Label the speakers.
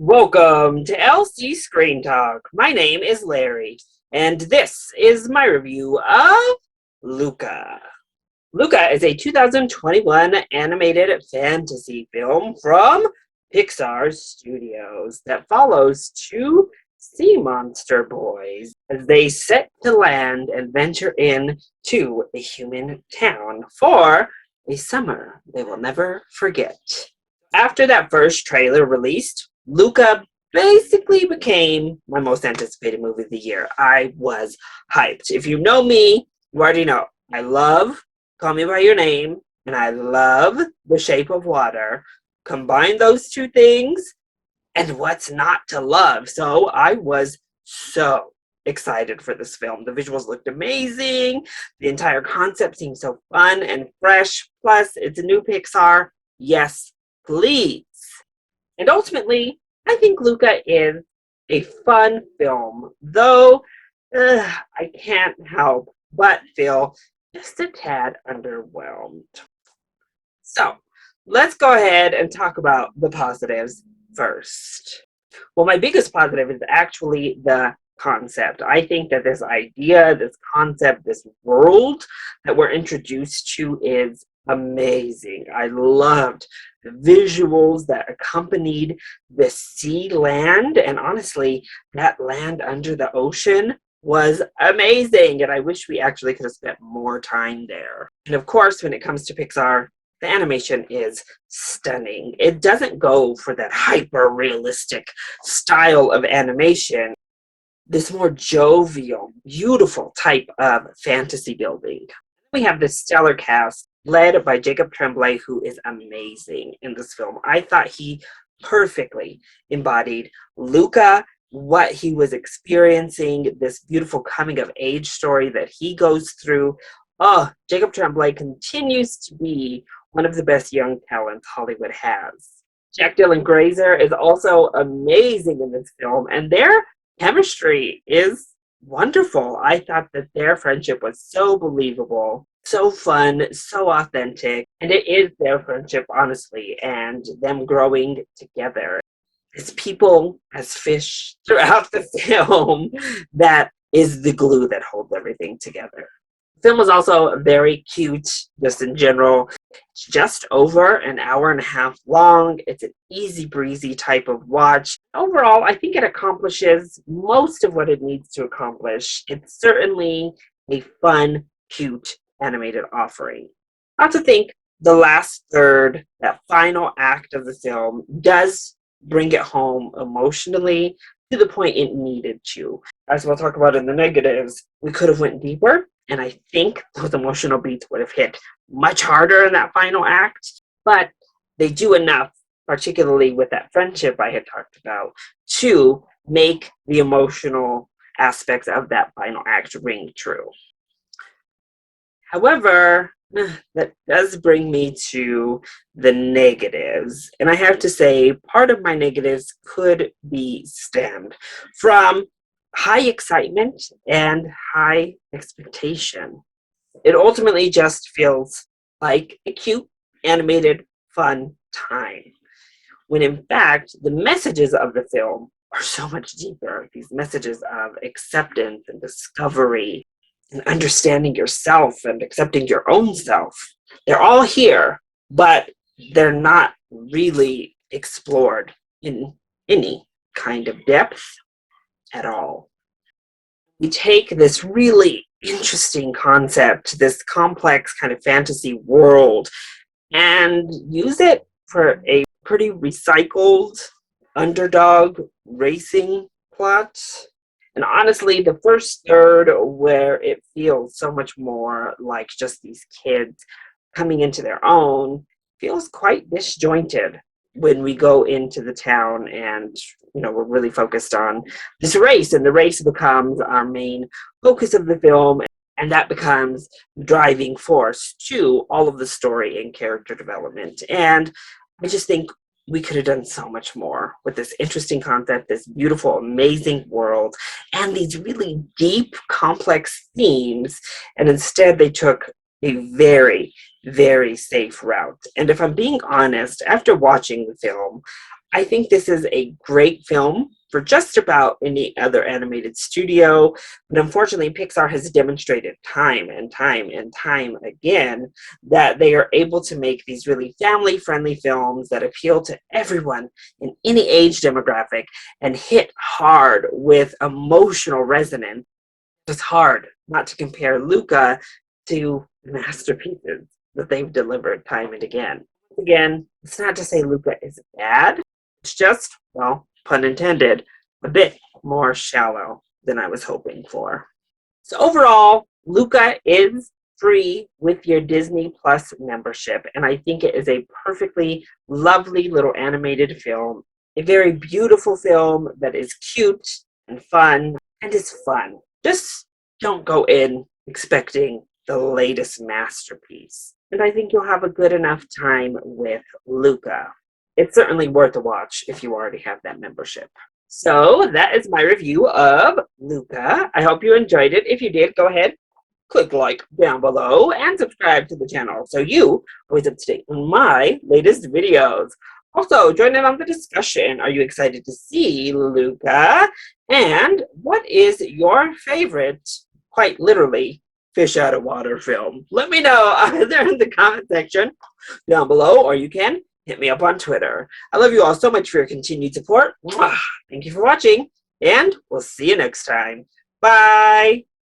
Speaker 1: Welcome to LC Screen Talk. My name is Larry, and this is my review of Luca. Luca is a 2021 animated fantasy film from Pixar Studios that follows two sea monster boys as they set to land and venture into a human town for a summer they will never forget. After that first trailer released, Luca basically became my most anticipated movie of the year. I was hyped. If you know me, you already know. I love Call Me By Your Name, and I love The Shape of Water. Combine those two things, and what's not to love? So I was so excited for this film. The visuals looked amazing. The entire concept seemed so fun and fresh. Plus, it's a new Pixar. Yes, please. And ultimately, I think Luca is a fun film, though I can't help but feel just a tad underwhelmed. So, let's go ahead and talk about the positives first. Well, my biggest positive is actually the concept. I think that this idea, this concept, this world that we're introduced to is amazing. I loved the visuals that accompanied the sea land, and honestly, that land under the ocean was amazing, and I wish we actually could have spent more time there. And of course, when it comes to Pixar, the animation is stunning. It doesn't go for that hyper-realistic style of animation, this more jovial, beautiful type of fantasy building. We have this stellar cast led by Jacob Tremblay, who is amazing in this film. I thought he perfectly embodied Luca, what he was experiencing, this beautiful coming of age story that he goes through. Oh, Jacob Tremblay continues to be one of the best young talents Hollywood has. Jack Dylan Grazer is also amazing in this film, and their chemistry is wonderful. I thought that their friendship was so believable, so fun, so authentic, and it is their friendship, honestly, and them growing together as people, as fish throughout the film, that is the glue that holds everything together. The film was also very cute, just in general. It's just over an hour and a half long. It's an easy breezy type of watch. Overall, I think it accomplishes most of what it needs to accomplish. It's certainly a fun, cute, animated offering. Not to think the last third, that final act of the film, does bring it home emotionally to the point it needed to. As we'll talk about in the negatives, we could have went deeper, and I think those emotional beats would have hit much harder in that final act, but they do enough, particularly with that friendship I had talked about, to make the emotional aspects of that final act ring true. However, that does bring me to the negatives. And I have to say, part of my negatives could be stemmed from high excitement and high expectation. It ultimately just feels like a cute, animated, fun time. When in fact, the messages of the film are so much deeper. These messages of acceptance and discovery, and understanding yourself and accepting your own self. They're all here, but they're not really explored in any kind of depth at all. We take this really interesting concept, this complex kind of fantasy world, and use it for a pretty recycled underdog racing plot. And honestly, the first third, where it feels so much more like just these kids coming into their own, feels quite disjointed when we go into the town and, we're really focused on this race, and the race becomes our main focus of the film, and that becomes the driving force to all of the story and character development. And I just think we could have done so much more with this interesting concept, this beautiful, amazing world, and these really deep, complex themes. And instead, they took a very, very safe route. And if I'm being honest, after watching the film, I think this is a great film for just about any other animated studio, but unfortunately Pixar has demonstrated time and time and time again that they are able to make these really family-friendly films that appeal to everyone in any age demographic and hit hard with emotional resonance. It's hard not to compare Luca to masterpieces that they've delivered time and again. Again, it's not to say Luca is bad. It's just, well, pun intended, a bit more shallow than I was hoping for. So overall, Luca is free with your Disney Plus membership, and I think it is a perfectly lovely little animated film, a very beautiful film that is cute and fun and is fun. Just don't go in expecting the latest masterpiece. And I think you'll have a good enough time with Luca. It's certainly worth a watch if you already have that membership. So that is my review of Luca. I hope you enjoyed it. If you did, go ahead, click like down below and subscribe to the channel so you are always up to date on my latest videos. Also, join in on the discussion. Are you excited to see Luca? And what is your favorite, quite literally, fish out of water film? Let me know either in the comment section down below, or you can hit me up on Twitter. I love you all so much for your continued support. Thank you for watching, and we'll see you next time. Bye!